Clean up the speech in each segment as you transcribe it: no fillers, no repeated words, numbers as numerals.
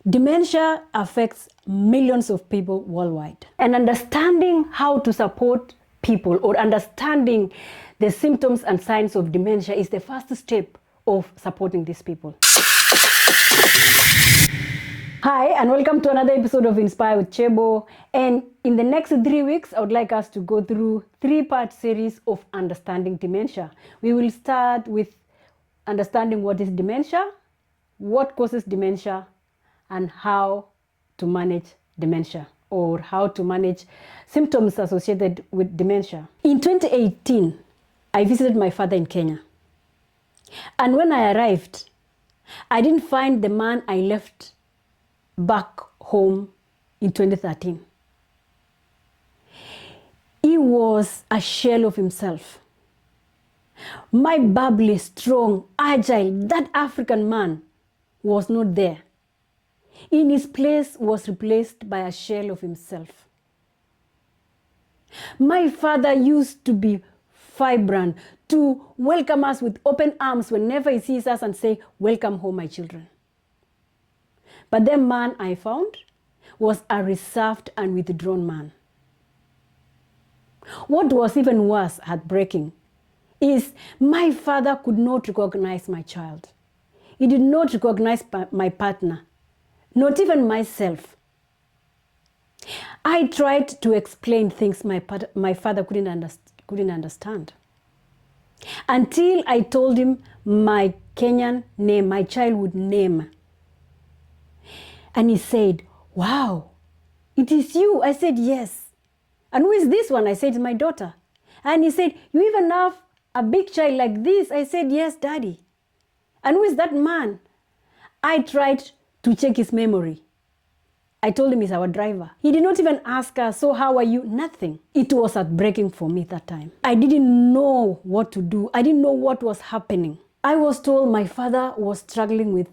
Dementia affects millions of people worldwide. And understanding how to support people or understanding the symptoms and signs of dementia is the first step of supporting these people. Hi, and welcome to another episode of Inspire with Chebo. And in the next 3 weeks, I would like us to go through 3-part series of understanding dementia. We will start with understanding what is dementia, what causes dementia, and how to manage dementia or how to manage symptoms associated with dementia. In 2018, I visited my father in Kenya. And when I arrived, I didn't find the man I left back home in 2013. He was a shell of himself. My bubbly, strong, agile, that African man was not there. In his place was replaced by a shell of himself. My father used to be vibrant, to welcome us with open arms whenever he sees us and say, "Welcome home, my children." But the man I found was a reserved and withdrawn man. What was even worse, heartbreaking, is my father could not recognize my child. He did not recognize my partner, not even myself. I tried to explain things my father couldn't understand. Until I told him my Kenyan name, my childhood name. And he said, "Wow, it is you." I said, "Yes." "And who is this one?" I said, "It's my daughter." And he said, "You even have a big child like this?" I said, "Yes, Daddy." "And who is that man?" I tried to check his memory. I told him he's our driver. He did not even ask us, "So how are you?" Nothing. It was heartbreaking for me that time. I didn't know what to do. I didn't know what was happening. I was told my father was struggling with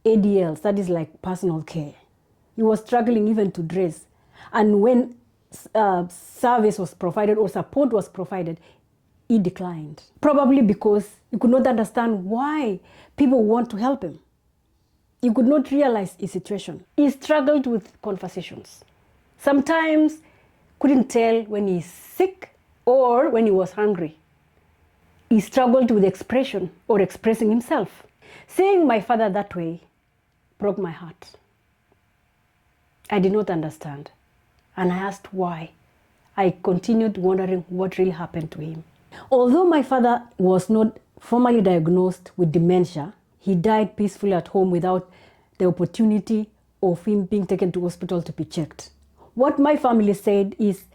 ADLs, that is like personal care. He was struggling even to dress. And when service was provided or support was provided, he declined. Probably because he could not understand why people want to help him. He could not realize his situation. He struggled with conversations. Sometimes couldn't tell when he's sick or when he was hungry. He struggled with expression or expressing himself. Seeing my father that way broke my heart. I did not understand. And I asked why. I continued wondering what really happened to him. Although my father was not formally diagnosed with dementia, he died peacefully at home without the opportunity of him being taken to hospital to be checked. What my family said is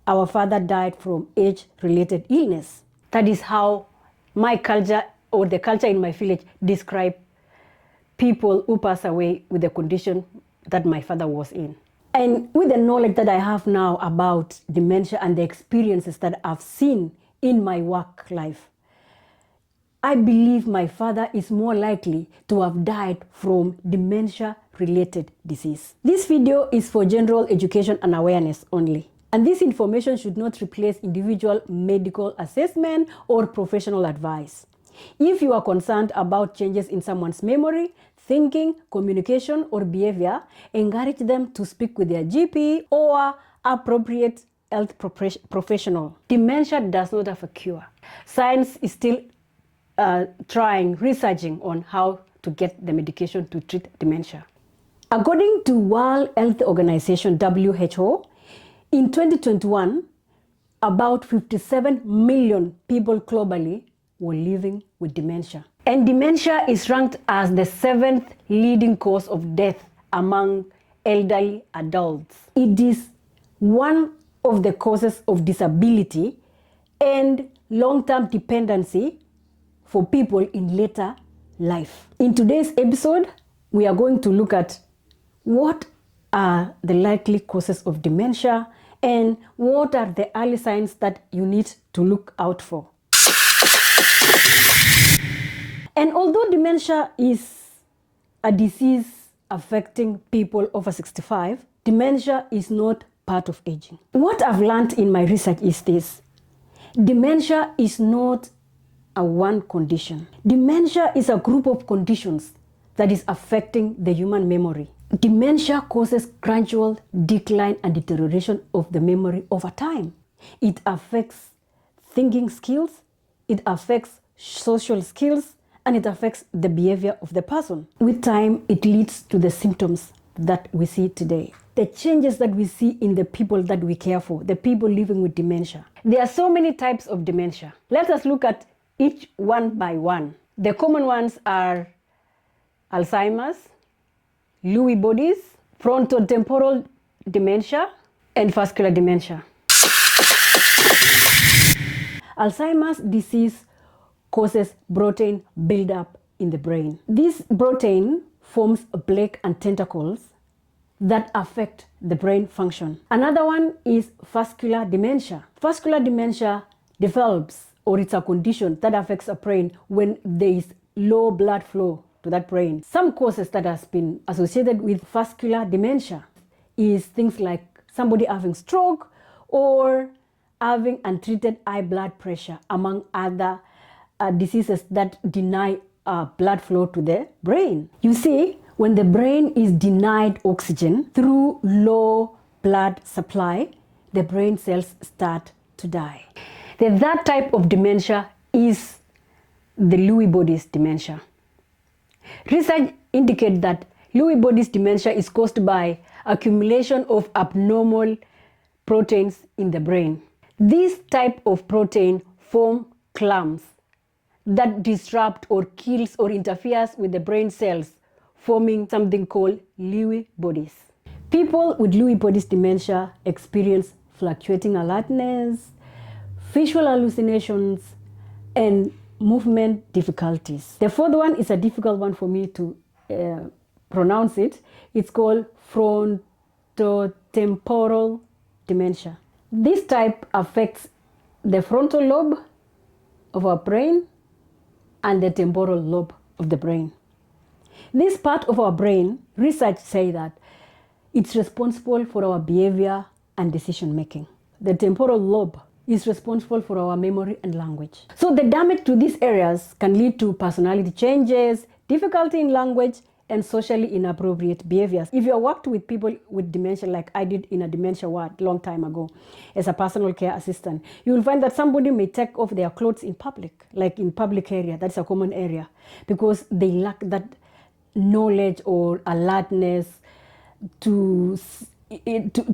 our father died from age-related illness. That is how my culture or the culture in my village describe people who pass away with the condition that my father was in. And with the knowledge that I have now about dementia and the experiences that I've seen in my work life, I believe my father is more likely to have died from dementia-related disease. This video is for general education and awareness only. And this information should not replace individual medical assessment or professional advice. If you are concerned about changes in someone's memory, thinking, communication, or behavior, encourage them to speak with their GP or appropriate health professional. Dementia does not have a cure. Science is still researching on how to get the medication to treat dementia. According to World Health Organization, WHO, in 2021, about 57 million people globally were living with dementia. And dementia is ranked as the 7th leading cause of death among elderly adults. It is one of the causes of disability and long-term dependency for people in later life. In today's episode, we are going to look at what are the likely causes of dementia and what are the early signs that you need to look out for. And although dementia is a disease affecting people over 65, dementia is not part of aging. What I've learned in my research is this: dementia is not a one condition. Dementia is a group of conditions that is affecting the human memory. Dementia causes gradual decline and deterioration of the memory over time. It affects thinking skills, it affects social skills, and it affects the behavior of the person. With time, it leads to the symptoms that we see today. The changes that we see in the people that we care for, the people living with dementia. There are so many types of dementia. Let us look at each one by one. The common ones are Alzheimer's, Lewy bodies, frontotemporal dementia, and vascular dementia. Alzheimer's disease causes protein buildup in the brain. This protein forms plaque and tentacles that affect the brain function. Another one is vascular dementia. Vascular dementia develops, or it's a condition that affects a brain when there is low blood flow to that brain. Some causes that has been associated with vascular dementia is things like somebody having stroke or having untreated high blood pressure, among other diseases that deny blood flow to the brain. You see, when the brain is denied oxygen through low blood supply, the brain cells start to die. The third type of dementia is the Lewy bodies dementia. Research indicates that Lewy bodies dementia is caused by accumulation of abnormal proteins in the brain. This type of protein form clumps that disrupt or kills or interferes with the brain cells, forming something called Lewy bodies. People with Lewy bodies dementia experience fluctuating alertness, visual hallucinations, and movement difficulties. The fourth one is a difficult one for me to pronounce it. It's called frontotemporal dementia. This type affects the frontal lobe of our brain and the temporal lobe of the brain. This part of our brain, research say that it's responsible for our behavior and decision making. The temporal lobe is responsible for our memory and language. So the damage to these areas can lead to personality changes, difficulty in language, and socially inappropriate behaviors. If you have worked with people with dementia, like I did in a dementia ward long time ago as a personal care assistant, you will find that somebody may take off their clothes in public, like in public area, that's a common area, because they lack that knowledge or alertness to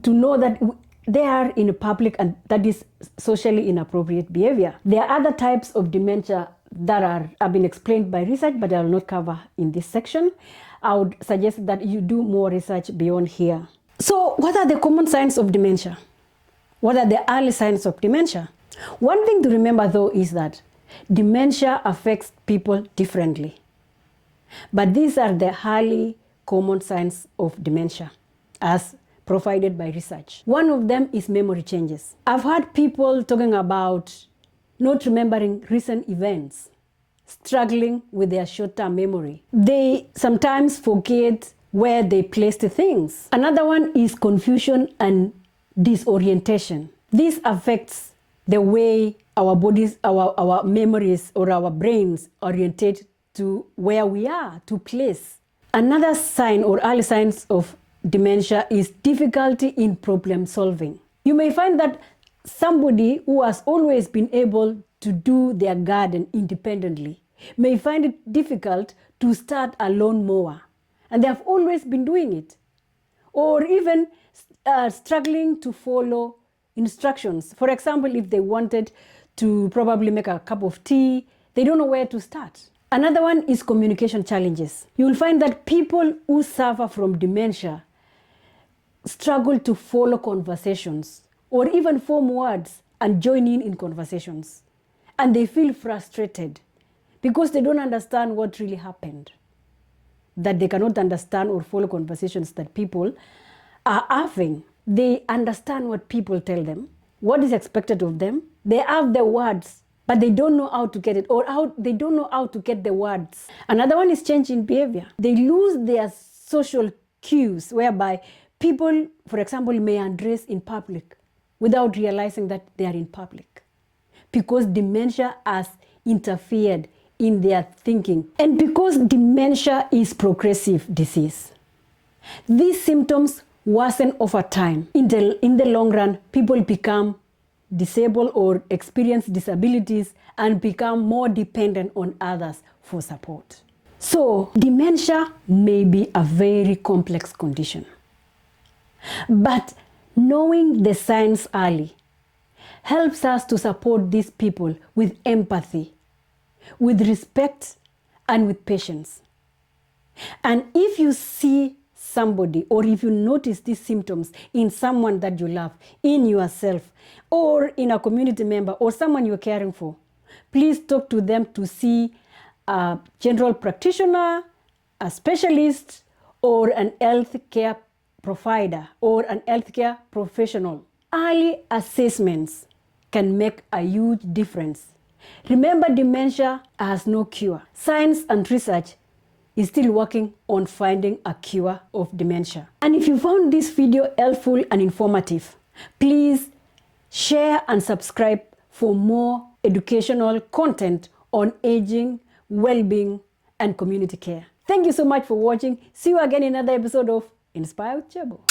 know that they are in public, and that is socially inappropriate behavior. There are other types of dementia that have been explained by research, but I will not cover in this section. I would suggest that you do more research beyond here. So what are the common signs of dementia? What are the early signs of dementia? One thing to remember though is that dementia affects people differently. But these are the highly common signs of dementia as provided by research. One of them is memory changes. I've heard people talking about not remembering recent events, struggling with their short-term memory. They sometimes forget where they placed things. Another one is confusion and disorientation. This affects the way our bodies, our memories or our brains orientate to where we are, to place. Another sign or early signs of dementia is difficulty in problem solving. You may find that somebody who has always been able to do their garden independently may find it difficult to start a lawnmower, and they have always been doing it. Or even struggling to follow instructions. For example, if they wanted to probably make a cup of tea, they don't know where to start. Another one is communication challenges. You will find that people who suffer from dementia struggle to follow conversations or even form words and join in conversations. And they feel frustrated because they don't understand what really happened. That they cannot understand or follow conversations that people are having. They understand what people tell them, what is expected of them. They have the words, but they don't know how to get it, or they don't know how to get the words. Another one is change in behavior. They lose their social cues, whereby people, for example, may undress in public without realizing that they are in public, because dementia has interfered in their thinking. And because dementia is progressive disease, these symptoms worsen over time. In the long run, people become disabled or experience disabilities and become more dependent on others for support. So dementia may be a very complex condition, but knowing the signs early helps us to support these people with empathy, with respect, and with patience. And if you see somebody, or if you notice these symptoms in someone that you love, in yourself, or in a community member, or someone you're caring for, please talk to them to see a general practitioner, a specialist, or an health care provider, or an healthcare professional. Early assessments can make a huge difference. Remember, dementia has no cure. Science and research is still working on finding a cure of dementia. And if you found this video helpful and informative, please share and subscribe for more educational content on aging, well-being, and community care. Thank you so much for watching. See you again in another episode of Inspire with Chebo.